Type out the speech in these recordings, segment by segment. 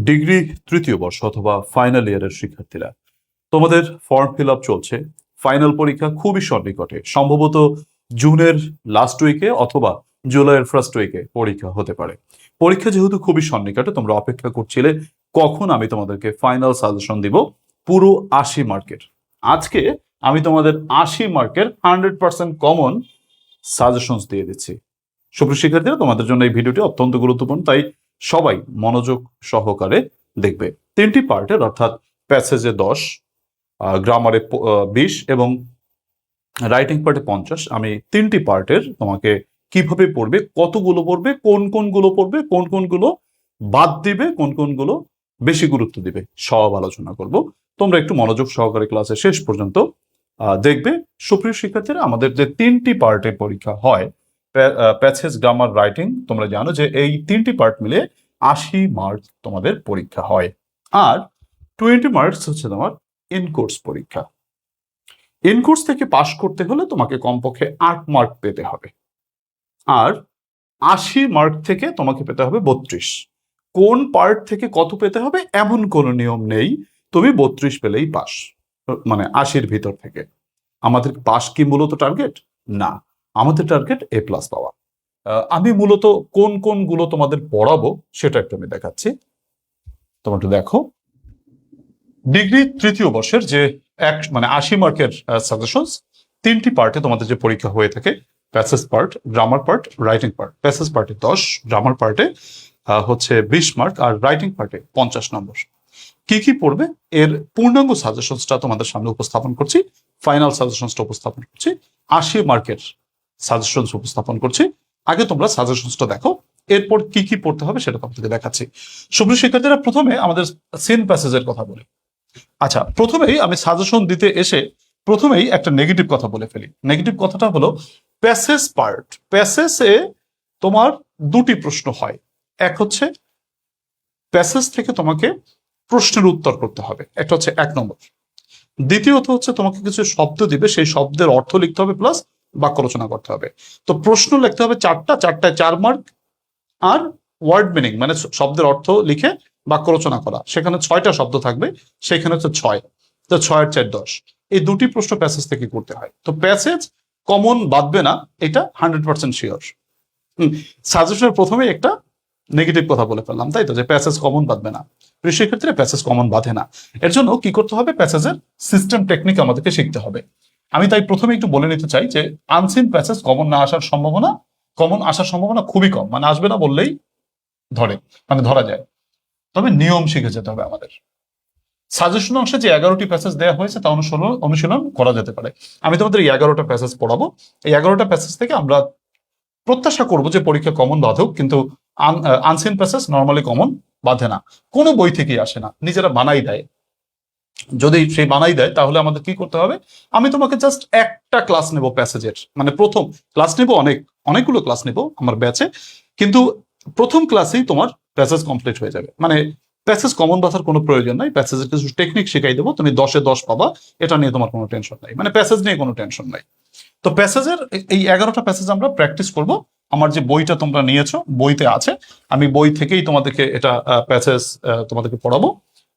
Degree তৃতীয় বর্ষ অথবা ফাইনাল ইয়ারের শিক্ষার্থীরা, তোমাদের ফর্ম ফিল আপ চলছে। ফাইনাল পরীক্ষা খুবই সন্নিকটে, সম্ভবত জুনের লাস্ট উইকে অথবা জুলাইয়ের ফার্স্ট উইকে পরীক্ষা হতে পারে। পরীক্ষা যেহেতু খুবই সন্নিকটে, তোমরা অপেক্ষা করছিলে কখন আমি তোমাদেরকে ফাইনাল সাজেশন দিব পুরো 80 মার্কের। আজকে আমি তোমাদের 80 মার্কের 100% কমন সাজেশনস দিয়ে দিচ্ছি। সুপ্রিয় শিক্ষার্থীরা, তোমাদের জন্য এই ভিডিওটি অত্যন্ত গুরুত্বপূর্ণ, তাই সবাই মনোযোগ সহকারে দেখবে। 3টি পার্টের, অর্থাৎ প্যাসেজে 10, গ্রামারে 20 এবং রাইটিং পার্টে 50। আমি 3টি পার্টের তোমাকে কিভাবে পড়বে, কতগুলো পড়বে, কোন কোনগুলো পড়বে, কোন কোনগুলো বাদ দিবে, কোন কোনগুলো বেশি গুরুত্ব দিবে, সব আলোচনা করব। তোমরা একটু মনোযোগ সহকারে ক্লাসে শেষ পর্যন্ত দেখবে। সুপ্রিয় শিক্ষার্থীরা, আমাদের যে 3টি পার্টের পরীক্ষা হয়, প্যাসেজ, গ্রামার, রাইটিং, তোমরা জানো যে এই 3টি পার্ট মিলে 80 মার্ক তোমাদের পরীক্ষা হয়। আর 20 মার্কস হচ্ছে তোমার ইনকোর্স পরীক্ষা। ইনকোর্স থেকে পাশ করতে হলে তোমাকে কমপক্ষে 8 মার্ক পেতে হবে, আর 80 মার্ক থেকে তোমাকে পেতে হবে 32। কোন পার্ট থেকে কত পেতে হবে এমন কোনো নিয়ম নেই, তুমি 32 পেলেই পাস, মানে 80-র ভিতর থেকে। আমাদের পাস কি মূলত টার্গেট? না, আমাদের টার্গেট A+ পাওয়া। আমি মূলত কোন কোনগুলো তোমাদের পড়াবো সেটা একটু আমি দেখাচ্ছি, তোমরা একটু দেখো। ডিগ্রি তৃতীয় বর্ষের যে 80 মার্কের সাজেশনস, 3টি পার্টে তোমাদের যে পরীক্ষা হয়ে থাকে, passage part, grammar part, writing part. Passage পার্টে 10, গ্রামার পার্টে হচ্ছে 20 মার্ক, আর রাইটিং পার্টে 50 নম্বর। কি কি পড়বে এর পূর্ণাঙ্গ সাজেশনসটা তোমাদের সামনে উপস্থাপন করছি, ফাইনাল সাজেশনসটা উপস্থাপন করছি, 80 মার্কের সাজেশনস উপস্থাপন করছি। আগে তোমরা সাজেশনসটা দেখো, এরপর কি কি পড়তে হবে সেটা তোমাদেরকে দেখাচ্ছি। সুপ্রিয় শিক্ষার্থীরা, প্রথমে আমাদের সিন প্যাসেজের কথা বলি। আচ্ছা, প্রথমেই আমি সাজেশন দিতে এসে প্রথমেই একটা নেগেটিভ কথা বলে ফেলি। নেগেটিভ কথাটা হলো প্যাসেজ পার্ট। প্যাসেজে তোমার 2টি প্রশ্ন হয়। এক হচ্ছে প্যাসেজ থেকে তোমাকে প্রশ্নের উত্তর করতে হবে, একটা হচ্ছে 1 নম্বর। দ্বিতীয়ত হচ্ছে তোমাকে কিছু শব্দ দিবে, সেই শব্দের অর্থ লিখতে হবে, প্লাস বাক্য রচনা করতে হবে। তো প্রশ্ন লিখতে হবে 4টায় 4 মার্ক, আর ওয়ার্ড মিনিং মানে শব্দের অর্থ লিখে বাক্য রচনা করা, সেখানে 6টা শব্দ থাকবে, সেখানে হচ্ছে 6, তো 6 আর 4 10। এই 2টি প্রশ্ন প্যাসেজ থেকে করতে হয়। তো প্যাসেজ কমন বাদবে না, এটা 100% শিওর। সাজেশনের প্রথমে একটা নেগেটিভ কথা বলে ফেললাম, তাই তো, যে প্যাসেজ কমন বাঁধবে না। শিক্ষার্থীরা, প্যাসেজ কমন বাঁধে না। এর জন্য কি করতে হবে, প্যাসেজের সিস্টেম টেকনিক আমাদেরকে শিখতে হবে। আমি তাই প্রথমে একটু বলে নিতে চাই যে আনসিন প্যাসেজ কমন আসার সম্ভাবনা খুবই কম, মানে আসবে না বললেই ধরা যায়। তবে নিয়ম শিখে যেতে হবে আমাদের। সাজেশন অংশে যে 11টি প্যাসেজ দেওয়া হয়েছে তা অনুশীলন করা যেতে পারে। আমি তোমাদের এই 11টা প্যাসেজ পড়াবো। এই 11টা প্যাসেজ থেকে আমরা প্রত্যাশা করবো যে পরীক্ষা কমন বাঁধুক, কিন্তু আনসিন প্যাসেজ নর্মালি কমন বাঁধে না, কোনো বই থেকেই আসে না, নিজেরা বানাই দেয়। যদি সেই বানাই দেয় তাহলে আমাদের কি করতে হবে, আমি তোমাকে জাস্ট একটা ক্লাস নেব প্যাসেজের, মানে প্রথম ক্লাস নেব, অনেকগুলো ক্লাস নেব আমার ব্যাচে, কিন্তু প্রথম ক্লাসেই তোমার প্যাসেজ কমপ্লিট হয়ে যাবে। মানে প্যাসেজ কমন বাঁধার কোনো প্রয়োজন নাই, প্যাসেজের কিছু টেকনিক শিখাই দেবো, তুমি 10-এ 10 পাবা, এটা নিয়ে তোমার কোনো টেনশন নাই, মানে প্যাসেজ নিয়ে কোনো টেনশন নাই। তো প্যাসেজের এই 11টা প্যাসেজ আমরা প্র্যাকটিস করব। আমার যে বইটা তোমরা নিয়েছো, বইতে আছে, আমি বই থেকেই তোমাদেরকে এটা প্যাসেজ তোমাদেরকে পড়াবো।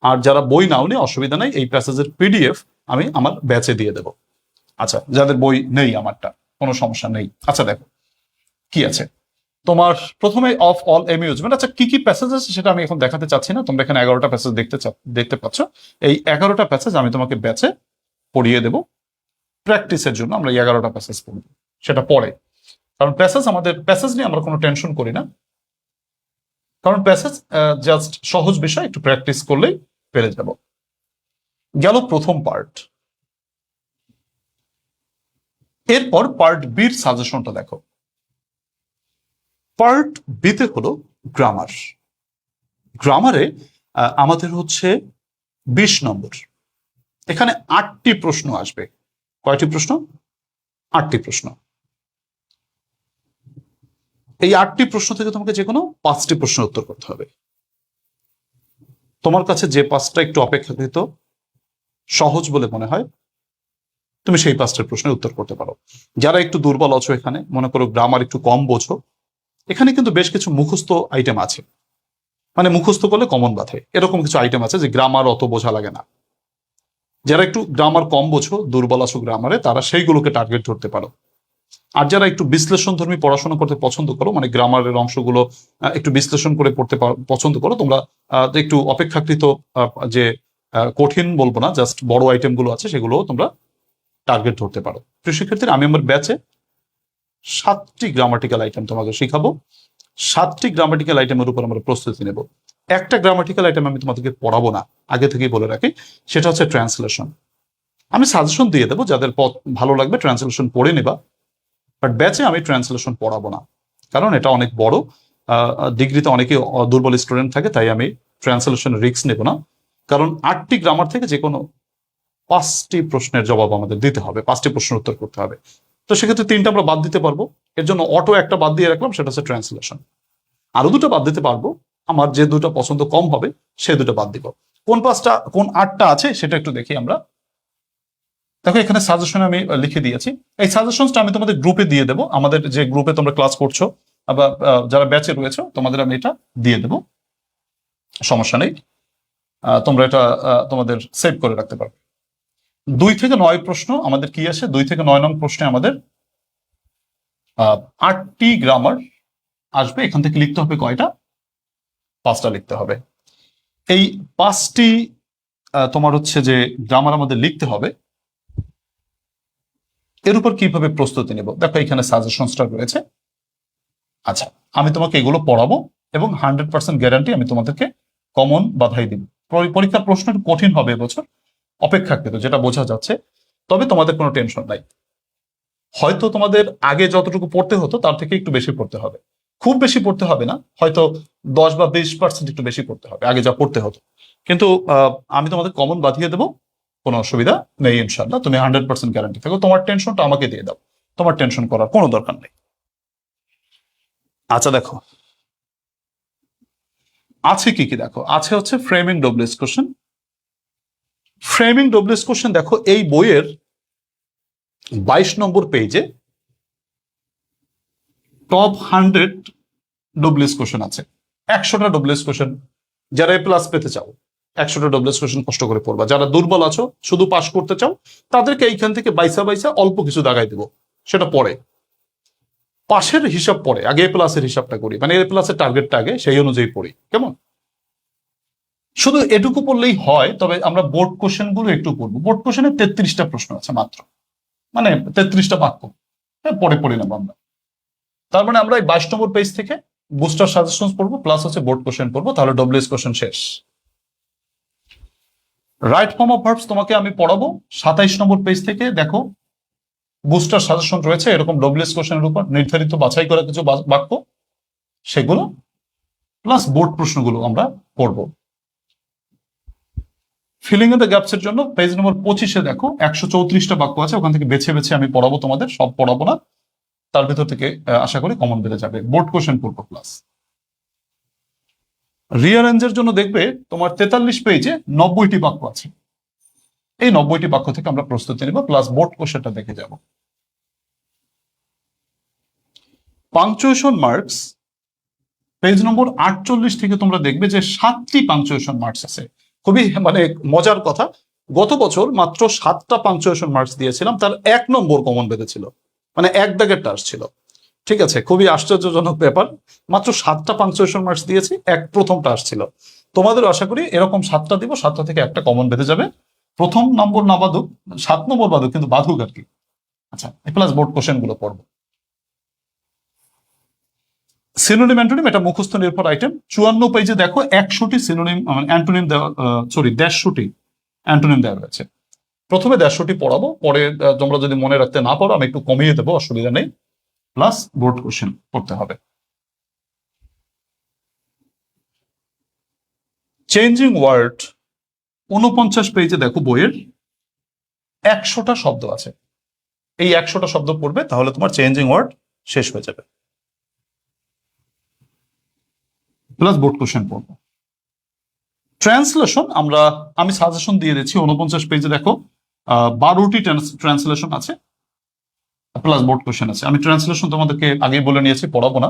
আর যারা বই নাওনি, অসুবিধা নাই, এই প্যাসেজের PDF আমি আমার ব্যাচে দিয়ে দেবো। আচ্ছা, যাদের বই নেই আমারটা, কোনো সমস্যা নেই। আচ্ছা, দেখো কি আছে তোমার। প্রথমে অফ অল অ্যামিউজমেন্ট। আচ্ছা, কি কি প্যাসেজ আছে সেটা আমি এখন দেখাতে চাচ্ছি না, তোমরা এখানে 11টা প্যাসেজ দেখতে পাচ্ছ। এই 11টা প্যাসেজ আমি তোমাকে ব্যাচে পড়িয়ে দেবো। প্র্যাকটিসের জন্য আমরা 11টা প্যাসেজ পড়ব, সেটা পরে। কারণ প্যাসেজ নিয়ে আমরা কোনো টেনশন করি না, কারণ প্যাসেজ জাস্ট সহজ বিষয়, একটু প্র্যাকটিস করলেই পেরে যাব। গেল প্রথম পার্ট। এরপর পার্ট বির সাজেশনটা দেখো। পার্ট বিতে হলো গ্রামার। গ্রামারে আমাদের হচ্ছে 20 নম্বর। এখানে 8টি প্রশ্ন আসবে। কয়টি প্রশ্ন? 8টি প্রশ্ন। এই 8টি প্রশ্ন থেকে তোমাকে যে কোনো 5টি প্রশ্নের উত্তর করতে হবে। তোমার কাছে যে 5টা একটু অপেক্ষাকৃত সহজ বলে মনে হয়, তুমি সেই 5টার প্রশ্নের উত্তর করতে পারো। যারা একটু দুর্বল আছো, এখানে মনে করো গ্রামার একটু কম বোঝো, এখানে কিন্তু বেশ কিছু মুখস্থ আইটেম আছে। মানে মুখস্থ করলে কমন বাধে, এরকম কিছু আইটেম আছে যে গ্রামার অত বোঝা লাগে না। যারা একটু গ্রামার কম বোঝো, দুর্বল আছো গ্রামারে, তারা সেইগুলোকে টার্গেট ধরতে পারো। আর যারা একটু বিশ্লেষণধর্মী পড়াশোনা করতে পছন্দ করো, মানে গ্রামারের অংশগুলো একটু বিশ্লেষণ করে পড়তে পছন্দ করো, তোমরা একটু অপেক্ষাকৃত যে কঠিন বলবো না, জাস্ট বড় আইটেম গুলো আছে সেগুলো তোমরা টার্গেট ধরতে পারো। প্রিয় শিক্ষার্থীরা, আমি আমার ব্যাচে 7টি গ্রামাটিক্যাল আইটেম তোমাকে শিখাবো। 7টি গ্রামাটিক্যাল আইটেমের উপর আমরা প্রস্তুতি নেব। একটা গ্রামাটিক্যাল আইটেম আমি তোমাদেরকে পড়াবো না, আগে থেকেই বলে রাখি, সেটা হচ্ছে ট্রান্সলেশন। আমি সাজেশন দিয়ে দেবো, যাদের পথ ভালো লাগবে ট্রান্সলেশন পড়ে নেবা, বাট ব্যাচে আমি ট্রান্সলেশন পড়াবো না, কারণ এটা অনেক বড়। ডিগ্রিতে অনেকে দুর্বল স্টুডেন্ট থাকে, তাই আমি ট্রান্সলেশন রিস্ক নেব না। কারণ 8টি গ্রামার থেকে যে কোনো 5টি প্রশ্নের জবাব আমাদের দিতে হবে, 5টি প্রশ্নের উত্তর করতে হবে। তো সেক্ষেত্রে 3টা আমরা বাদ দিতে পারবো, এর জন্য অটো একটা বাদ দিয়ে রাখলাম, সেটা হচ্ছে ট্রান্সলেশন। আরো 2টা বাদ দিতে পারবো, আমার যে 2টা পছন্দ কম হবে সেই 2টা বাদ দিব। কোন 5টা কোন 8টা আছে সেটা একটু দেখি আমরা। দেখো এখানে সাজেশন আমি লিখে দিয়েছি, এই সাজেশনটা আমি তোমাদের গ্রুপে দিয়ে দেবো, আমাদের যে গ্রুপে তোমরা ক্লাস করছো বা যারা ব্যাচে রয়েছে তোমাদের আমি এটা দিয়ে দেবো, সমস্যা নেই। তোমরা এটা তোমাদের সেভ করে রাখতে পারবে। 2 থেকে 9 প্রশ্ন আমাদের কি আসে, 2 থেকে 9 নং প্রশ্নে আমাদের 8টি গ্রামার আসবে। এখান থেকে লিখতে হবে কয়টা? 5টা লিখতে হবে। এই 5টি তোমার হচ্ছে যে গ্রামার আমাদের লিখতে হবে, এর উপর কিভাবে প্রস্তুতি নেব দেখো এখানে সাজেশনসটা রয়েছে। আচ্ছা, আমি তোমাকে এগুলো পড়াবো এবং 100% গ্যারান্টি আমি তোমাদেরকে কমন বাধাই দিব। পরীক্ষার প্রশ্ন একটু কঠিন হবে এবছর, অপেক্ষাকৃত, যেটা বোঝা যাচ্ছে। তবে তোমাদের কোনো টেনশন নাই, হয়তো তোমাদের আগে যতটুকু পড়তে হতো তার থেকে একটু বেশি পড়তে হবে। খুব বেশি পড়তে হবে না, হয়তো 10 বা 20% একটু বেশি পড়তে হবে আগে যা পড়তে হতো। কিন্তু আমি তোমাদের কমন বাঁধিয়ে দেবো, কোনো অসুবিধা নেই ইনশাল্লাহ। তুমি 100% গ্যারান্টি থাকো, তোমার টেনশনটা আমাকে দিয়ে দাও, তোমার টেনশন করার কোনো দরকার নেই। আচ্ছা দেখো আছে কি কি, দেখো আছে হচ্ছে framing WH question. Framing WH question দেখো এই বইয়ের 22 নম্বর পেজে টপ 100 ডব্লিউএস কোশ্চেন আছে। 100টা ডব্লিউএস কোশ্চেন, যারা এ প্লাস পেতে চাও 100টা ডব্লিউএস কোশ্চেন কষ্ট করে পড়বা। যারা দুর্বল আছো, শুধু পাস করতে চাও, তাদেরকে এইখান থেকে বাইসা বাইসা অল্প কিছু দাগাই দেবো, সেটা পরে পাশের হিসাব পরে, আগে এ প্লাসের হিসাবটা করি, মানে এ প্লাসের টার্গেটটা আগে সেই অনুযায়ী পড়ি, কেমন? শুধু এটুকু পড়লেই হয়, তবে আমরা বোর্ড কোশ্চেন গুলো একটু পড়বো। বোর্ড কোশ্চেনে 33টা প্রশ্ন আছে মাত্র, মানে 33টা বাক্য, পরে পড়ে নেবো আমরা। তার মানে আমরা এই 22 নম্বর পেজ থেকে বুস্টার সাজেশন পড়বো, প্লাস হচ্ছে বোর্ড কোশ্চেন পড়বো, তাহলে ডব্লিউএস কোশ্চেন শেষ। রাইট ফর্ম অফ ভার্বস তোমাকে আমি পড়াবো 27 নম্বর পেজ থেকে। দেখো বুস্টার সাজেশন রয়েছে এরকম ডব্লিউএস কোশ্চেনের উপর নির্ধারিত বাছাই করা কিছু বাক্য, সেগুলো প্লাস বোর্ড প্রশ্নগুলো আমরা পড়বো। ফিলিং ইন দ্য গ্যাপস এর জন্য পেজ নম্বর 25-এ দেখো 134টা বাক্য আছে, ওখান থেকে বেছে বেছে আমি পড়াবো তোমাদের, সব পড়াবো না, তার ভিতর থেকে আশা করি কমন বেড়ে যাবে। বোর্ড কোশ্চেন পড়বো প্লাস। রিয়ারেঞ্জের জন্য দেখবে তোমার 43 পেজে 90টি বাক্য আছে, এই 90টি বাক্য থেকে আমরা প্রস্তুতি নেব, প্লাস বোর্ড কোশ্চেনটা দেখে যাব। পাংচুয়েশন মার্কস পেজ নম্বর 48 থেকে তোমরা দেখবে যে 7টি পাংচুয়েশন মার্কস আছে। খুবই মানে মজার কথা, গত বছর মাত্র 7টা পাংচুয়েশন মার্কস দিয়েছিলাম, তার 1 নম্বর কমন বেঁধেছিল, মানে 1 দাগের টাস ছিল। ঠিক আছে, খুবই আশ্চর্যজনক ব্যাপার, মাত্র 7টা পাংচুয়েশন মার্কস দিয়েছি, প্রথমটা আসছিল। তোমাদের আশা করি এরকম 7টা দিব, 7টা থেকে একটা কমন বেঁধে যাবে। প্রথম নম্বর না বাদুক, 7 নম্বর বাদুক, কিন্তু বাদুক আর কি। আচ্ছা, প্লাস বোর্ড কোশ্চেন গুলো পড়বো। সিনোনিম অ্যান্টোনিম এটা মুখস্থ নির্ভর আইটেম। 54 পেজে দেখো 100টি সিনোনিম অ্যান্টোনিম দেওয়া, সরি 150টি অ্যান্টোনিম দেওয়া রয়েছে। প্রথমে 150টি পড়াবো, পরে তোমরা যদি মনে রাখতে না পারো আমি একটু কমিয়ে দেবো, অসুবিধা নেই। প্লাস বোর্ড কোশ্চেন পড়তে হবে। চেঞ্জিং ওয়ার্ড 49 পেজে দেখো বইয়ের 100টা শব্দ আছে, এই 100টা শব্দ পড়বে, তাহলে তোমার চেঞ্জিং ওয়ার্ড শেষ হয়ে যাবে। প্লাস বোর্ড কোশ্চেন পড়বো। ট্রান্সলেশন আমি সাজেশন দিয়ে দিচ্ছি 49 পেজে দেখো 12টি ট্রান্সলেশন আছে, প্লাস বোর্ড কোশ্চেন আছে। আমি ট্রান্সলেশন তোমাদেরকে আগেই বলে নিয়েছি, পড়াবো না।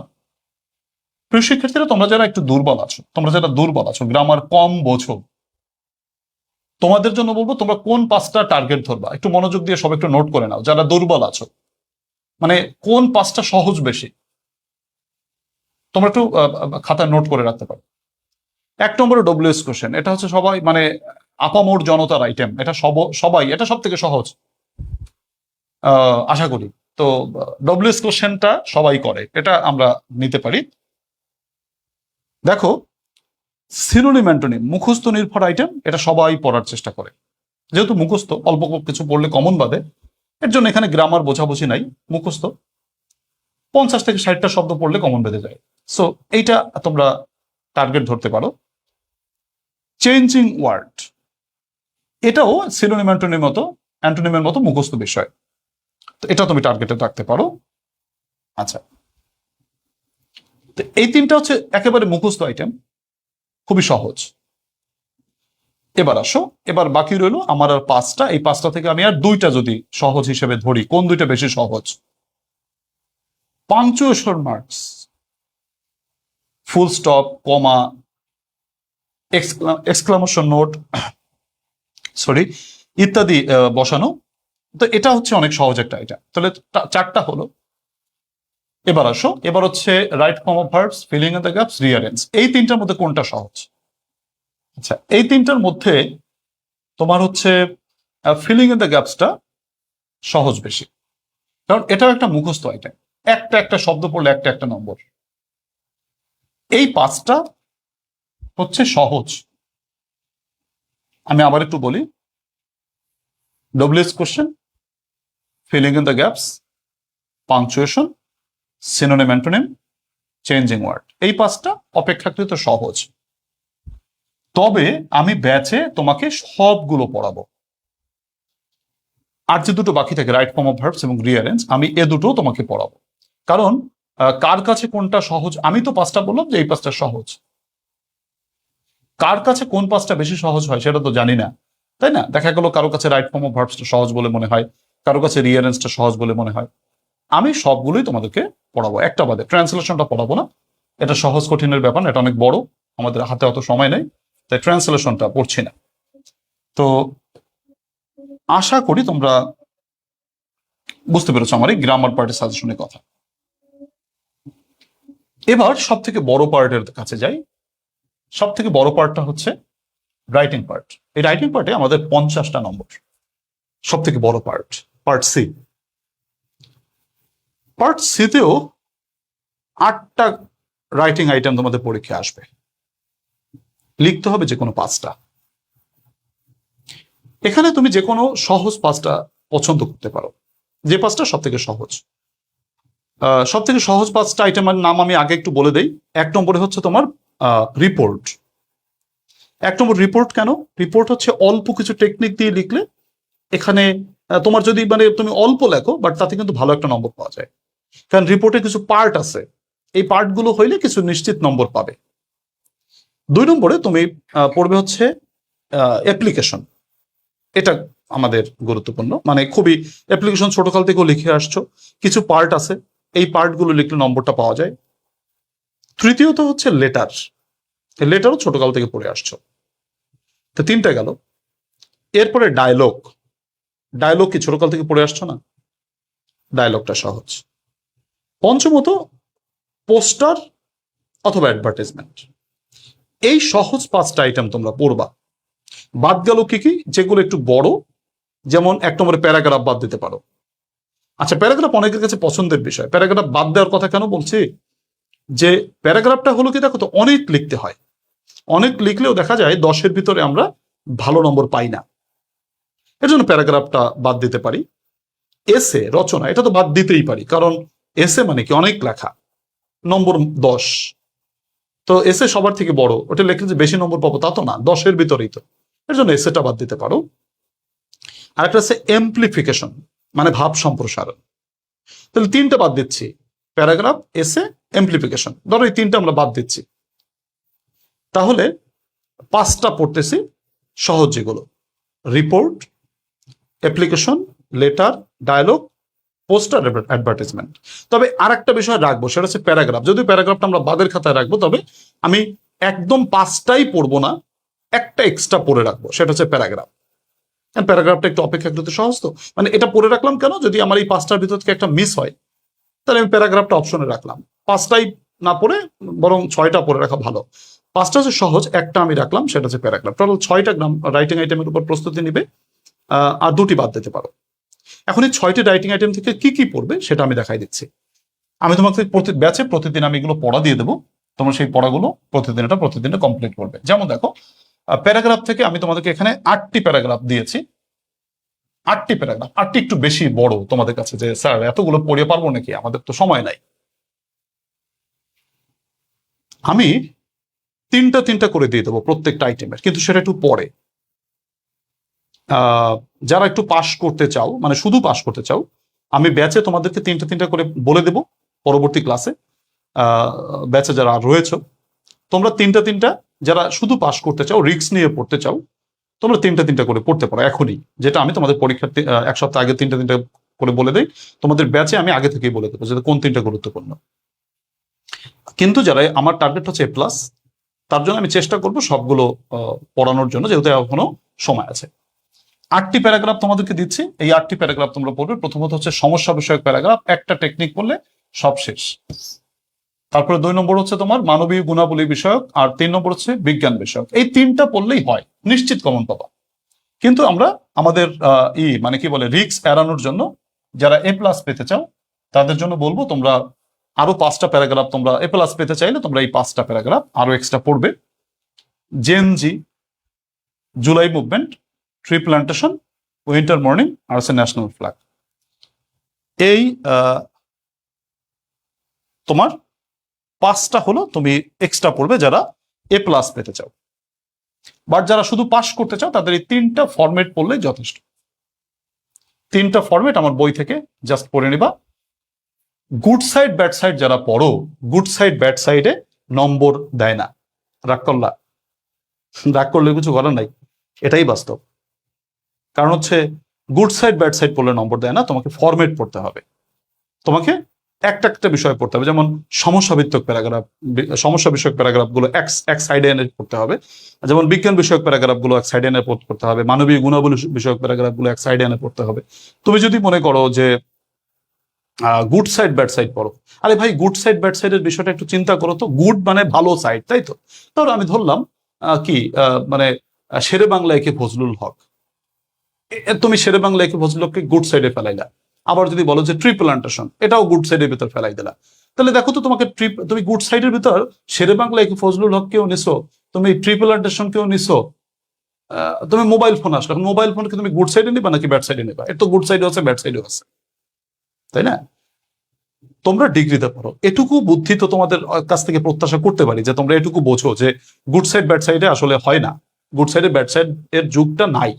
প্রিয় শিক্ষার্থীরা, তোমরা যারা একটু দুর্বল আছো, গ্রামার কম বোঝো, তোমাদের জন্য বলবো তোমরা কোন 5টা টার্গেট ধরবা, একটু মনোযোগ দিয়ে সব একটু নোট করে নাও। যারা দুর্বল আছো, মানে কোন 5টা সহজ বেশি, তোমরা একটু খাতায় নোট করে রাখতে পারো। 1 নম্বরে ডব্লিউএস কোশ্চেন, এটা হচ্ছে সবাই মানে আপামোর জনতার আইটেম, এটা সবাই, এটা সব থেকে সহজ আশা করি। তো ডব্লিউএস কোশ্চেনটা সবাই করে, এটা আমরা নিতে পারি। দেখো, সিনোনিম অ্যান্টোনিম মুখস্থ নির্ভর আইটেম, এটা সবাই পড়ার চেষ্টা করে। যেহেতু মুখস্থ, অল্প কিছু পড়লে কমন বাদে, এর জন্য এখানে গ্রামার বোঝাবুঝি নাই, মুখস্থ 50 থেকে 60টা শব্দ পড়লে কমন বেঁধে যায়। সো এইটা তোমরা টার্গেট ধরতে পারো। চেঞ্জিং ওয়ার্ড, এটাও সিনোনিম অ্যান্টোনিমের মতো মুখস্থ বিষয়, তো এটা তুমি টার্গেটে রাখতে পারো। আচ্ছা, তো এই 3টা হচ্ছে একেবারে মুখস্থ আইটেম, খুবই সহজ। এবার আসো, এবার বাকি রইলো আমার আর 5টা। এই 5টা থেকে আমি আর 2টা যদি সহজ হিসেবে ধরি, কোন 2টা বেশি সহজ? পাংচুয়েশন মার্কস, ফুল স্টপ, কমা, এক্সক্লামেশন নোট, সরি, ইত্যাদি বসানো। তো এটা হচ্ছে অনেক সহজ একটা আইটেম। তাহলে 4টা হলো। এবার আসো, এবার হচ্ছে right form of verbs, filling in the gaps, rearrange. এই 3টার মধ্যে কোনটা সহজ? আচ্ছা, এই 3টার মধ্যে তোমার হচ্ছে ফিলিং ইন দ্য গ্যাপসটা সহজ বেশি, কারণ এটাও একটা মুখস্থ আইটেম, একটা শব্দ পড়লে একটা নম্বর। এই 5টা হচ্ছে সহজ। আমি আবার একটু বলি, WH question, filling in the gaps, punctuation, synonym antonym, changing word, এই 5টা অপেক্ষাকৃত সহজ। তবে আমি ব্যাচে তোমাকে সবগুলো পড়াবো। আর যে দুটো বাকি থাকে, রাইট ফর্ম অফ ভার্বস এবং রিঅ্যারেঞ্জ, আমি এ দুটো তোমাকে পড়াবো। কারণ কার কাছে কোনটা সহজ, আমি তো 5টা বললাম যে এই 5টা সহজ, কার কাছে কোন 5টা বেশি সহজ হয় সেটা তো জানি না, তাই না? দেখা গেল কারো কাছে রাইট ফর্ম অফ ভার্বসটা সহজ বলে মনে হয়, কারো কাছে রিঅ্যারেঞ্জটা সহজ বলে মনে হয়। আমি সবগুলোই তোমাদেরকে পড়াবো, একটা বাদে। ট্রান্সলেশনটা পড়াবো না, এটা সহজ কঠিনের ব্যাপার, এটা অনেক বড়, আমাদের হাতে অত সময় নেই, তাই ট্রান্সলেশনটা পড়ছি না। তো আশা করি তোমরা বুঝতে পেরেছো আমার এই গ্রামার পার্টের সাজেশনের কথা। এবার সব থেকে বড় পার্টের কাছে যাই। সব থেকে বড় পার্টটা হচ্ছে রাইটিং পার্ট। এই রাইটিং পার্টে আমাদের 50টা নম্বর, সব থেকে বড় পার্ট, পার্ট সি। পার্ট সিতেও 8টা রাইটিং আইটেম তোমাদের পরীক্ষায় আসবে, লিখতে হবে যে কোনো 5টা। এখানে তুমি যে কোনো সহজ 5টা পছন্দ করতে পারো, যে 5টা সব থেকে সহজ। সব থেকে সহজ 5টা আইটেমের নাম আমি আগে একটু বলে দেই। 1 নম্বরে হচ্ছে তোমার রিপোর্ট। 1 নম্বর রিপোর্ট। কেন রিপোর্ট? হচ্ছে অল্প কিছু টেকনিক দিয়ে লিখলে এখানে তোমার যদি মানে তুমি অল্প লেখো, বাট তাতে কিন্তু ভালো একটা নম্বর পাওয়া যায়, কারণ রিপোর্টে কিছু পার্ট আছে, এই পার্টগুলো হইলে কিছু নিশ্চিত নম্বর পাবে। 2 নম্বরে তুমি পড়বে হচ্ছে অ্যাপ্লিকেশন। এটা আমাদের গুরুত্বপূর্ণ, মানে খুবই, অ্যাপ্লিকেশন ছোটকাল থেকেও লিখে আসছো, কিছু পার্ট আছে, এই পার্টগুলো লিখলে নম্বরটা পাওয়া যায়। তৃতীয়ত হচ্ছে লেটার, লেটারও ছোটকাল থেকে পড়ে আসছো, তো 3টা গেল। এরপরে ডায়লগ, ডায়লগ কি ছোটকাল থেকে পড়ে আসছো না? ডায়লগটা সহজ। পঞ্চমত পোস্টার অথবা অ্যাডভার্টাইজমেন্ট। এই সহজ 5টা আইটেম তোমরা পড়বা। বাদ গেল কি কি, যেগুলো একটু বড়, যেমন 1 নম্বরে প্যারাগ্রাফ বাদ দিতে পারো। আচ্ছা, প্যারাগ্রাফ অনেকের কাছে পছন্দের বিষয়, প্যারাগ্রাফ বাদ দেওয়ার কথা কেন বলছি, যে প্যারাগ্রাফটা হলো কি, দেখো তো অনেক লিখতে হয়, অনেক লিখলেও দেখা যায় 10-এর ভিতরে আমরা ভালো নম্বর পাই না, এর জন্য প্যারাগ্রাফটা বাদ দিতে পারি। এসে, রচনা, এটা তো বাদ দিতেই পারি, কারণ এসে মানে কি অনেক লেখা, নম্বর 10। তো এসে সবার থেকে বড়, ওটা লেখলে যে বেশি নম্বর পাবো তা তো না, 10-এর ভিতরেই তো, এর জন্য এসেটা বাদ দিতে পারো। আরেকটা হচ্ছে এমপ্লিফিকেশন, মানে ভাব সম্প্রসারণ। তাহলে 3টা বাদ দিচ্ছি, প্যারাগ্রাফ, এসে, এমপ্লিফিকেশন, ধরো এই 3টা আমরা বাদ দিচ্ছি। তাহলে 5টা পড়তেছি সহজ, যেগুলো report, application, letter, dialogue, poster advertisement. তবে আর একটা বিষয় রাখবো, সেটা হচ্ছে প্যারাগ্রাফ। যদিও প্যারাগ্রাফটা আমরা বাদের খাতায় রাখবো, তবে আমি একদম 5টাই পড়বো না, একটা এক্সট্রা পড়ে রাখবো, সেটা হচ্ছে প্যারাগ্রাফ। প্যারাগ্রাফটা একটু অপেক্ষাকৃত সহজ, তো মানে এটা পড়ে রাখলাম কেন, যদি আমার এই 5টার ভিতর থেকে একটা মিস হয় তাহলে আমি প্যারাগ্রাফটা অপশনে রাখলাম। 5টাই না পড়ে বরং 6টা পড়ে রাখা ভালো। 5টা হচ্ছে সহজ, একটা আমি রাখলাম, সেটা হচ্ছে প্যারাগ্রাফ। টোটাল 6টা রাইটিং আইটেমের উপর প্রস্তুতি নিবে, আর 2টি বাদ দিতে পারো। এখন এই 6টি রাইটিং আইটেম থেকে কি কি পড়বে সেটা আমি দেখাই দিচ্ছি। আমি তোমাকে প্রতি ব্যাচে প্রতিদিন আমি এগুলো পড়া দিয়ে দেবো, তোমরা সেই পড়াগুলো প্রতিদিন কমপ্লিট করবে। যেমন দেখো, প্যারাগ্রাফ থেকে আমি তোমাদেরকে এখানে 8টি প্যারাগ্রাফ দিয়েছি। 8টি প্যারাগ্রাফ, 8টি একটু বেশি বড় তোমাদের কাছে, যে স্যার এতগুলো পড়িয়ে পারবো নাকি, আমাদের তো সময় নাই। আমি 3টা করে দিয়ে দেবো প্রত্যেকটা আইটেমের, কিন্তু সেটা একটু পরে। যারা একটু পাস করতে চাও, মানে শুধু পাস করতে চাও, আমি ব্যাচে তোমাদেরকে 3টা করে বলে দেব পরবর্তী ক্লাসে। ব্যাচে যারা রয়েছে, তোমরা 3টা যারা শুধু পাস করতে চাও, রিস্ক নিয়ে পড়তে চাও, তোমরা 3টা করে পড়তে পারো এখনই। যেটা আমি তোমাদের পরীক্ষার্থী 1 সপ্তাহ আগে 3টা করে বলে দেই, তোমাদের ব্যাচে আমি আগে থেকেই বলে দেবো যে কোন 3টা গুরুত্বপূর্ণ। কিন্তু যারা আমার টার্গেট হচ্ছে A+, তার জন্য আমি চেষ্টা করব সবগুলো পড়ানোর জন্য, যেহেতু এখনো সময় আছে। 8টি প্যারাগ্রাফ তোমাদেরকে দিচ্ছি, এই 8টি প্যারাগ্রাফ তোমরা পড়বে। প্রথমত হচ্ছে সমস্যা বিষয়ক প্যারাগ্রাফ, একটা টেকনিক পড়লে সব শেষ। তারপরে 2 নম্বর হচ্ছে তোমার মানবীয় গুণাবলী বিষয়ক, আর 3 নম্বর হচ্ছে বিজ্ঞান বিষয়ক। এই 3টা পড়লেই হয়, নিশ্চিত কমন পাবা। কিন্তু আমরা আমাদের মানে কি বলে, রিস্ক এড়ানোর জন্য যারা A+ পেতে চাও তাদের জন্য বলবো, তোমরা আরো 5টা প্যারাগ্রাফ, তোমরা A+ পেতে চাইলে তোমরা এই 5টা প্যারাগ্রাফ আরো এক্সট্রা পড়বে। জেএনজি, July movement, tree plantation, winter morning, আর হচ্ছে ন্যাশনাল ফ্ল্যাগ। এই তোমার 5টা হলো তুমি এক্সট্রা পড়বে যারা A+ পেতে চাও। বাট যারা শুধু পাস করতে চাও তাদের এই 3টা ফরম্যাট পড়লেই যথেষ্ট। 3টা ফরম্যাট আমার বই থেকে জাস্ট পড়ে নিবা। গুড সাইড ব্যাড সাইড যারা পড়ো, গুড সাইড ব্যাড সাইডে নম্বর দেয় না। রাগ করলে কিছু করার নাই, এটাই বাস্তব। কারণ হচ্ছে গুড সাইড ব্যাড সাইড পড়লে নম্বর দেয় না, তোমাকে ফরম্যাট পড়তে হবে। তোমাকে একটা বিষয় পড়তে হবে, যেমন সমস্যা বিষয়ক প্যারাগ্রাফ গুলো এক সাইডে এনে পড়তে হবে। যেমন বিজ্ঞান বিষয়ক প্যারাগ্রাফ গুলো এক সাইডে এনে পড়তে হবে, মানবীয় গুণাবলী বিষয়ক প্যারাগ্রাফ গুলো এক সাইডে এনে পড়তে হবে। তুমি যদি মনে করো যে গুড সাইড ব্যাড সাইড পড়ো, আরে ভাই গুড সাইড ব্যাড সাইডের বিষয়টা একটু চিন্তা করো তো। গুড মানে ভালো সাইড, তাই তো? তাহলে আমি ধরলাম মানে শেরে বাংলা একে ফজলুল হক, তুমি শেরে বাংলা একে ফজলুল হককে গুড সাইডে ফেলাইলা। আবার যদি বলো যে ট্রি প্ল্যান্টেশন, এটাও গুড সাইডের ভিতর ফেলাই দিলা, তাহলে দেখো তো তোমাকে তুমি গুড সাইডের ভিতর শেরে বাংলা একে ফজলুল হক কেও নিছো, তুমি ট্রি প্ল্যান্টেশন কেও নিছো, তুমি মোবাইল ফোন আসলো, মোবাইল ফোনকে তুমি গুড সাইডে নিবা নাকি ব্যাড সাইডে নিবা? এর তো গুড সাইডে আছে, ব্যাড সাইডেও আছে, তাই না? তোমরা ডিগ্রিতে পড়ো, এটুকু বুদ্ধি তো তোমাদের কাছ থেকে প্রত্যাশা করতে পারি যে তোমরা এটুকু বোঝো যে গুড সাইড ব্যাড সাইডে আসলে হয় না, গুড সাইডে ব্যাড সাইড এর যুগটা নাই।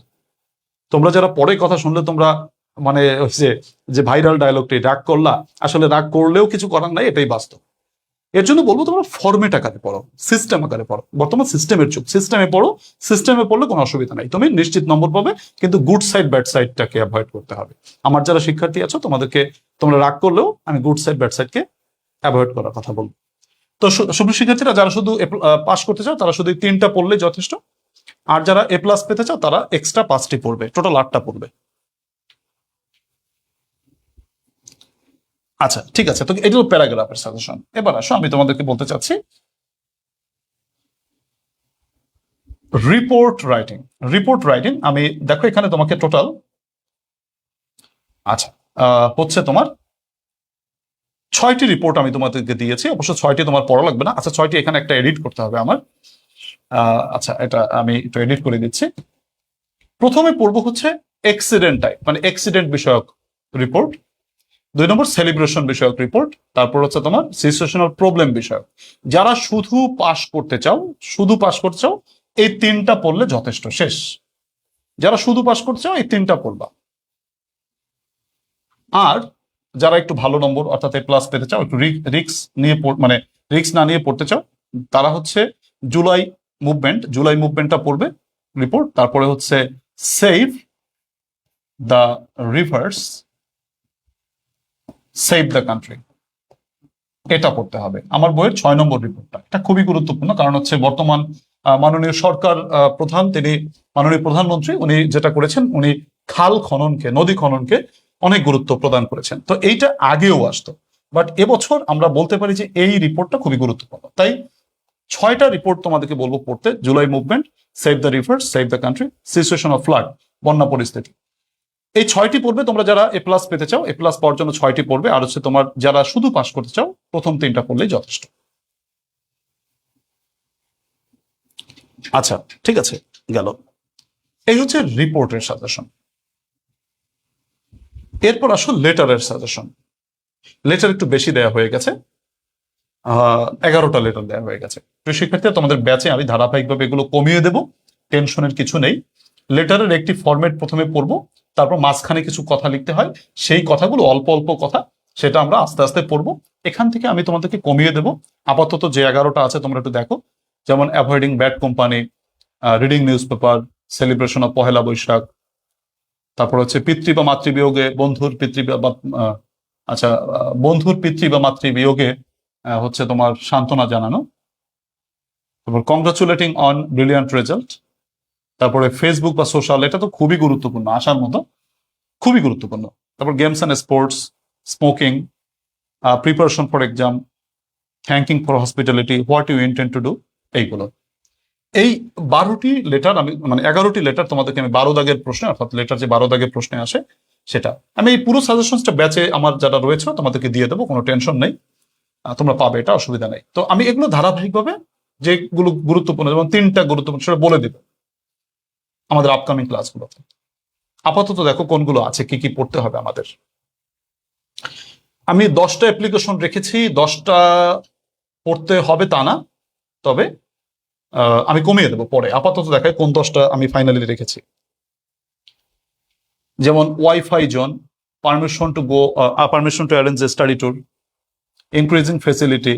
তোমরা যারা পরে কথা শুনলে তোমরা মানে যে ভাইরাল ডায়লগটি রাগ করলা, আসলে রাগ করলেও কিছু করার নাই, এটাই বাস্তব। এর জন্য বলবো তোমরা ফরম্যাট আকারে পড়ো, সিস্টেম আকারে পড়ো। বর্তমান সিস্টেমের যুগ, সিস্টেমে পড়ো। সিস্টেমে পড়লে কোনো অসুবিধা নাই, তুমি নিশ্চিত নম্বর পাবে, কিন্তু গুড সাইড ব্যাড সাইডটাকে অ্যাভয়েড করতে হবে। আমার যারা শিক্ষার্থী আছো তোমাদেরকে, তোমরা রাগ করলেও আমি গুড সাইড ব্যাড সাইডকে অ্যাভয়েড করার কথা বলবো। তো শুভ শিক্ষার্থীরা যারা শুধু পাস করতে চাও তারা শুধু 3টা পড়লেই যথেষ্ট। আর যারা A+ পেতে চাও তারা এক্সট্রা 5টি পড়বে, টোটাল 8টা পড়বে। আচ্ছা ঠিক আছে, তো এটা হলো প্যারাগ্রাফের সাজেশন। এবার আসো আমি তোমাদেরকে বলতে চাচ্ছি রিপোর্ট রাইটিং। আমি দেখো এখানে তোমাকে টোটাল আচ্ছা হচ্ছে তোমার 6টি রিপোর্ট আমি তোমাদেরকে দিয়েছি। অবশ্য 6টি তোমার পড়া লাগবে না। আচ্ছা 6টি এখানে একটা এডিট করতে হবে আমার। আচ্ছা এটা আমি একটু এডিট করে দিচ্ছি। প্রথমে পড়বো হচ্ছে অ্যাক্সিডেন্ট টাইপ, মানে অ্যাক্সিডেন্ট বিষয়ক রিপোর্ট। 2 নম্বর সেলিব্রেশন বিষয়ক রিপোর্ট। তারপর হচ্ছে তোমার সিচুয়েশনাল প্রবলেম বিষয়ক। যারা শুধু পাস করতে চাও এই 3টা পড়লে যথেষ্ট, শেষ। যারা শুধু পাস করতে চাও এই 3টা পড়বা। আর যারা একটু ভালো নম্বর অর্থাৎ A+ পেতে চাও, একটু রিক্স নিয়ে মানে রিক্স না নিয়ে পড়তে চাও, তারা হচ্ছে জুলাই মুভমেন্টটা পড়বে রিপোর্ট। তারপরে হচ্ছে save the rivers save the country, এটা পড়তে হবে আমার বইয়ের 6 নম্বর রিপোর্টটা। এটা খুবই গুরুত্বপূর্ণ, কারণ হচ্ছে বর্তমান মাননীয় সরকার প্রধান, তিনি মাননীয় প্রধানমন্ত্রী, উনি যেটা করেছেন, উনি খাল খননকে, নদী খননকে অনেক গুরুত্ব প্রদান করেছেন। তো এইটা আগেও আসতো, বাট এবছর আমরা বলতে পারি যে এই রিপোর্টটা খুবই গুরুত্বপূর্ণ। তাই 6টা রিপোর্ট তোমাদেরকে বলবো পড়তে। July movement, save the rivers, save the country, situation of flood, বন্যা পরিস্থিতি। এই 6টি পড়বে তোমরা যারা এ প্লাস পেতে চাও, এ প্লাস পাওয়ার জন্য 6টি পড়বে। আর হচ্ছে তোমার যারা শুধু পাস করতে চাও, প্রথম 3টা পড়লেই যথেষ্ট। আচ্ছা, ঠিক আছে, গেল। এই হচ্ছে রিপোর্টের সাজেশন। এরপর আসো লেটারের সাজেশন। লেটার একটু বেশি দেয়া হয়ে গেছে, 11টা লেটার দেওয়া হয়ে গেছে। প্রিয় শিক্ষার্থীরা, তোমাদের ব্যাচে আমি ধারাবাহিকভাবে এগুলো কমিয়ে দেব, টেনশনের কিছু নেই। লেটারের একটি ফরম্যাট প্রথমে পড়বো, তারপর মাঝখানে কিছু কথা লিখতে হয়, সেই কথাগুলো অল্প অল্প কথা, সেটা আমরা আস্তে আস্তে পড়বো। এখান থেকে আমি তোমাদেরকে কমিয়ে দেব। আপাতত যে 11টা আছে তোমরা একটু দেখো, যেমন avoiding bad company, reading newspaper, celebration of Pohela Boishakh, তারপর হচ্ছে পিতৃ বা মাতৃবিয়োগে বন্ধুর পিতৃ বা বন্ধুর পিতৃ বা মাতৃবিয়োগে হচ্ছে তোমার সান্ত্বনা জানানো, তারপর কংগ্রাচুলেটিং অন ব্রিলিয়ান্ট রেজাল্ট, তারপরে ফেসবুক বা সোশ্যাল, এটা তো খুবই গুরুত্বপূর্ণ, আসার মতো, খুবই গুরুত্বপূর্ণ। তারপর games and sports, smoking, preparation for exam, thanking for hospitality, what you intend to do, এইগুলো। এই 12টি লেটার আমি, মানে 11টি লেটার তোমাদেরকে আমি 12 দাগের প্রশ্নে, অর্থাৎ লেটার যে 12 দাগের প্রশ্নে আসে সেটা আমি এই পুরো সাজেশনসটা ব্যাচে আমার যারা রয়েছে তোমাদেরকে দিয়ে দেবো, কোনো টেনশন নেই, তোমরা পাবে, এটা অসুবিধা নেই। তো আমি এগুলো ধারাবাহিকভাবে যেগুলো গুরুত্বপূর্ণ, যেমন 3টা গুরুত্বপূর্ণ, সেটা বলে দেবো আমাদের আপকামিং ক্লাসগুলোতে। আপাতত দেখো কোনগুলো আছে, কি কি পড়তে হবে আমাদের। আমি 10টা অ্যাপ্লিকেশন রেখেছি, 10টা পড়তে হবে তা না, তবে আমি কমিয়ে দেবো পরে। আপাতত দেখায় কোন 10টা আমি ফাইনালি রেখেছি। যেমন wifi zone, permission to go, permission to arrange a study tour, increasing facility,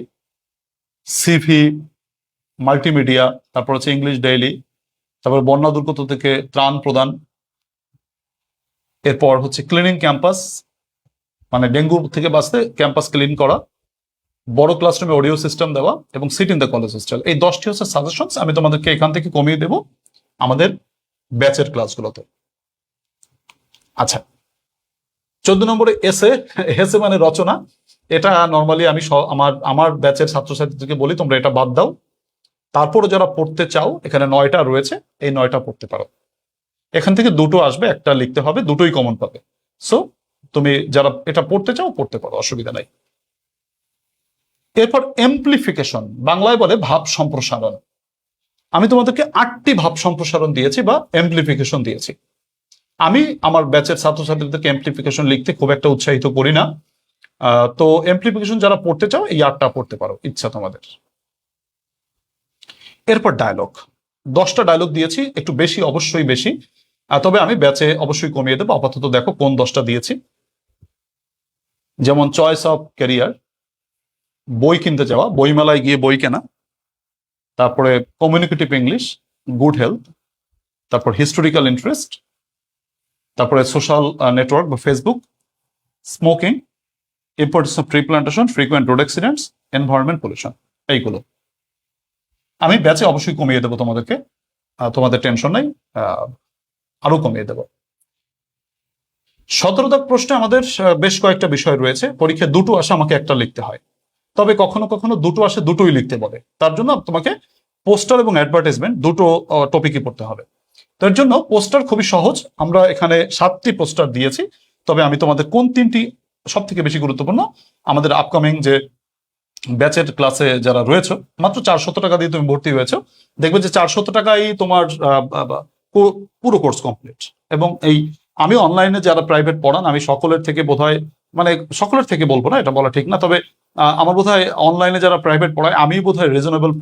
CV, multimedia, তারপর হচ্ছে ইংলিশ ডেইলি, তারপর বন্যা দুর্গত থেকে ত্রাণ প্রদান, এরপর হচ্ছে ক্লিনিং ক্যাম্পাস, মানে ডেঙ্গু থেকে বাঁচতে ক্যাম্পাস ক্লিন করা, বড় ক্লাসরুমে অডিও সিস্টেম দেওয়া, এবং seat in the college hostel. এই 10টি হচ্ছে সাজেশনস, আমি তোমাদেরকে এখান থেকে কমিয়ে দেব আমাদের ব্যাচের ক্লাসগুলোতে। আচ্ছা, 14 নম্বরে এসে, এসে মানে রচনা। এটা নর্মালি আমি আমার আমার ব্যাচের ছাত্রছাত্রীদেরকে বলি তোমরা এটা বাদ দাও, তারপরে যারা পড়তে চাও, এখানে 9টা রয়েছে, এই 9টা পড়তে পারো। এখান থেকে 2টো আসবে, একটা লিখতে হবে, দুটোই কমন পাবে। সো তুমি যারা এটা পড়তে চাও পড়তে পারো, অসুবিধা নাই। এরপর এমপ্লিফিকেশন, বাংলায় বলে ভাব সম্প্রসারণ। আমি তোমাদেরকে 8টি ভাব সম্প্রসারণ দিয়েছি বা এমপ্লিফিকেশন দিয়েছি। আমি আমার ব্যাচের ছাত্রছাত্রীদেরকে এমপ্লিফিকেশন লিখতে খুব একটা উৎসাহিত করি না, তো এমপ্লিফিকেশন যারা পড়তে চাও এই 8টা পড়তে পারো, ইচ্ছা তোমাদের। এরপর ডায়লগ, 10টা ডায়লগ দিয়েছি, একটু বেশি, অবশ্যই বেশি, তবে আমি ব্যাচে অবশ্যই কমিয়ে দেবো। আপাতত দেখো কোন 10টা দিয়েছি। যেমন চয়েস অফ ক্যারিয়ার, বই কিনতে যাওয়া, বইমেলায় গিয়ে বই কেনা, তারপরে কমিউনিকেটিভ ইংলিশ, গুড হেলথ, তারপর হিস্টোরিক্যাল ইন্টারেস্ট, তারপরে সোশ্যাল নেটওয়ার্ক বা Facebook, smoking, importance of tree plantation, frequent road accidents, environment pollution, এইগুলো আমি ব্যাচে অবশ্যই কমিয়ে দেবো তোমাদেরকে, তোমাদের টেনশন নাই, আরো কমিয়ে দেবো। 17 দাগ প্রশ্নে আমাদের বেশ কয়েকটা বিষয় রয়েছে, পরীক্ষায় 2টো আসে, আমাকে একটা লিখতে হয়, তবে কখনো কখনো 2টো আসে, দুটোই লিখতে বলে, তার জন্য তোমাকে পোস্টার এবং অ্যাডভার্টাইজমেন্ট দুটো টপিকই পড়তে হবে। তার জন্য পোস্টার খুবই সহজ, আমরা এখানে 7টি পোস্টার দিয়েছি, তবে আমি তোমাদের কোন 3টি সব থেকে বেশি গুরুত্বপূর্ণ, আমাদের আপকামিং যে ব্যাচের ক্লাসে যারা রয়েছে, মাত্র 400 টাকা দিয়ে তুমি ভর্তি হয়েছো, দেখবে যে 400 টাকাই তোমার পুরো কোর্স কমপ্লিট। এবং এই আমি অনলাইনে যারা প্রাইভেট পড়ান, আমি সকলের থেকে বোধহয়, মানে সকলের থেকে বলবো না, এটা বলা ঠিক না, তবে আমার বোধহয় অনলাইনে যারা প্রাইভেট পড়ায়, আমি বোধহয় রিজনেবল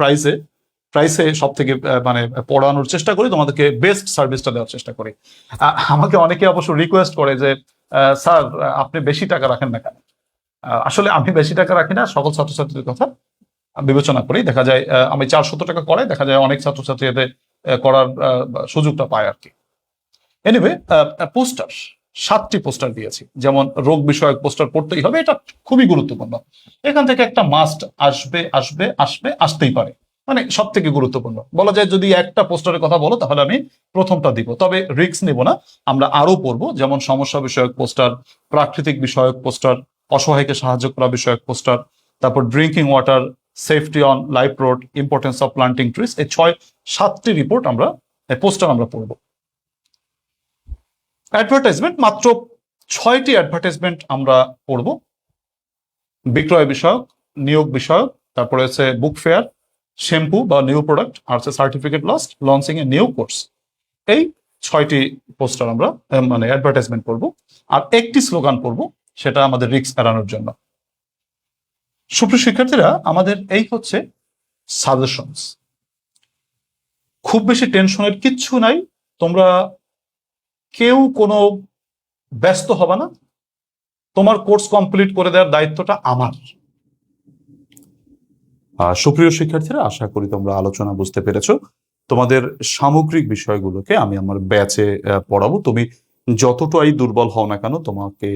প্রাইসে সব থেকে মানে পড়ানোর চেষ্টা করি, তোমাদেরকে বেস্ট সার্ভিসটা দেওয়ার চেষ্টা করি। আমাকে অনেকে অবশ্য রিকোয়েস্ট করে যে স্যার আপনি বেশি টাকা রাখেন না কেন। আসলে আমি বেশি টাকা রাখি না, সকল ছাত্রছাত্রীর কথা বিবেচনা করি। দেখা যায় আমি 400 টাকা করাই, দেখা যায় অনেক ছাত্রছাত্রী এতে করার সুযোগটা পায় আর কি। এনিওয়ে, পোস্টার 7টি পোস্টার দিয়েছি। যেমন রোগ বিষয়ক পোস্টার পড়তেই হবে, এটা খুবই গুরুত্বপূর্ণ। এখান থেকে একটা মাস্ট আসবে আসবে আসবে আসতেই পারে, মানে সব থেকে গুরুত্বপূর্ণ বলা যায়। যদি একটা পোস্টারের কথা বলো তাহলে আমি প্রথমটা দিব, তবে রিস্ক নেব না, আমরা আরো পড়বো। যেমন সমস্যা বিষয়ক পোস্টার, প্রাকৃতিক বিষয়ক পোস্টার, অসহায়কে সাহায্য করা বিষয়ক পোস্টার, তারপর drinking water, safety on life road, importance of planting trees, এই 7টি রিপোর্ট আমরা পোস্টার আমরা পড়বো। অ্যাডভার্টাইজমেন্ট, মাত্র 6টি অ্যাডভার্টাইজমেন্ট আমরা পড়বো। বিক্রয় বিষয়ক, নিয়োগ বিষয়ক, তারপরে হচ্ছে বুক ফেয়ার, শ্যাম্পু বা নিউ প্রোডাক্ট, আর হচ্ছে certificate lost, launching a new course. এই 6টি পোস্টার আমরা মানে অ্যাডভার্টাইজমেন্ট পড়বো। আর একটি স্লোগান পড়বো, সেটা আমাদের রিস্ক এড়ানোর জন্য। সুপ্রিয় শিক্ষার্থীরা, আমাদের এই হচ্ছে সাজেশনস। খুব বেশি টেনশনের কিচ্ছু নাই, তোমরা কেউ কোনো ব্যস্ত হবে না, তোমার কোর্স কমপ্লিট করে দেওয়ার দায়িত্বটা আমার। সুপ্রিয় শিক্ষার্থীরা, আশা করি তোমরা আলোচনা বুঝতে পেরেছো। তোমাদের সামগ্রিক বিষয়গুলোকে আমি আমার ব্যাচে পড়াবো। তুমি যতটাই দুর্বল হও না কেন, তোমাকে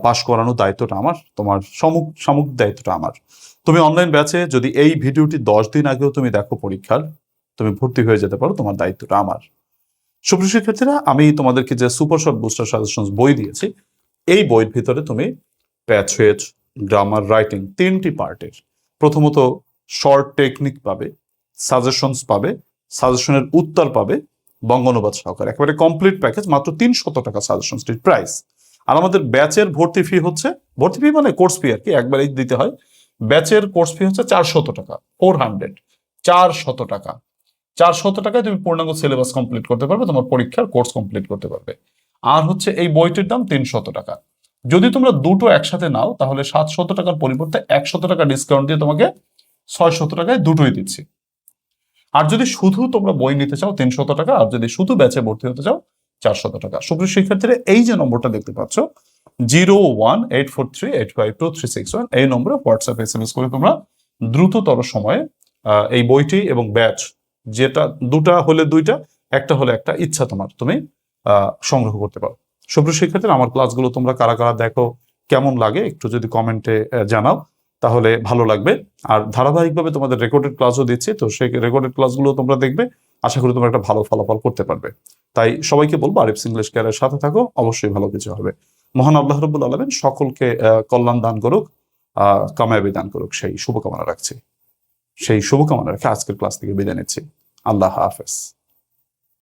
পাশ করানোর দায়িত্বটা আমার, তোমার সামগ্রিক দায়িত্বটা আমার। তুমি অনলাইন ব্যাচে যদি এই ভিডিওটি 10 দিন আগেও তুমি দেখো পরীক্ষার, তুমি ভর্তি হয়ে যেতে পারো, তোমার দায়িত্বটা আমার। সুপ্রিয় শিক্ষার্থীরা, আমি তোমাদেরকে যে সুপার শর্ট বুস্টার সাজেশন বই দিয়েছি, এই বইয়ের ভিতরে তুমি প্যাসেজ, গ্রামার, রাইটিং 3টি পার্টের প্রথমত শর্ট টেকনিক পাবে, সাজেশনস পাবে, সাজেশনের উত্তর পাবে, বঙ্গানুবাদ সহকারে, একেবারে কমপ্লিট প্যাকেজ, মাত্র 300 টাকা সাজেশনসটির প্রাইস। আর আমাদের ব্যাচের ভর্তি ফি হচ্ছে, ভর্তি ফি মানে কোর্স ফি আর কি, একবারেই দিতে হয়। ব্যাচের কোর্স ফি হচ্ছে 400 টাকা, 400 টাকা। 400 টাকায় তুমি পূর্ণাঙ্গ সিলেবাস কমপ্লিট করতে পারবে, তোমার পরীক্ষার কোর্স কমপ্লিট করতে পারবে। আর হচ্ছে এই বইটির দাম 300 টাকা। যদি তোমরা দুটো একসাথে নাও তাহলে 700 টাকার পরিবর্তে 100 টাকা ডিসকাউন্ট দিয়ে তোমাকে 600 টাকায় দুটোই দিচ্ছি। আর যদি শুধু তোমরা বই নিতে চাও 300 টাকা, আর যদি শুধু ব্যাচে ভর্তি হতে চাও 400 টাকা। সুপ্রিয় শিক্ষার্থীরা, এই যে নম্বরটা দেখতে পাচ্ছ 01843852361, এই নম্বরে হোয়াটসঅ্যাপ SMS করে তোমরা দ্রুততর সময়ে এই বইটি এবং ব্যাচ, যেটা দুটা হলে দুইটা, একটা হলে একটা, ইচ্ছা তোমার, তুমি সংগ্রহ করতে পারো। সুপ্রিয় শিক্ষার্থীরা, আমার ক্লাসগুলো তোমরা কারা কারা দেখো, কেমন লাগে একটু যদি কমেন্টে জানাও তাহলে ভালো লাগবে। আর ধারাবাহিকভাবে তোমাদের রেকর্ডেড ক্লাসও দিচ্ছি, তো সেই রেকর্ডেড ক্লাসগুলো তোমরা দেখবে, আশা করি তোমরা একটা ভালো ফলাফল করতে পারবে। তাই সবাইকে বলবো আরিফস ইংলিশ কেয়ারের সাথে থাকো, অবশ্যই ভালো কিছু হবে। মহান আল্লাহ রাব্বুল আলামিন সকলকে কল্যাণ দান করুক, কামায়াবি দান করুক, সেই শুভকামনা রাখছি। সেই শুভকামনা রেখে আজকের ক্লাস থেকে বিদায় নিচ্ছি। আল্লাহ হাফেজ।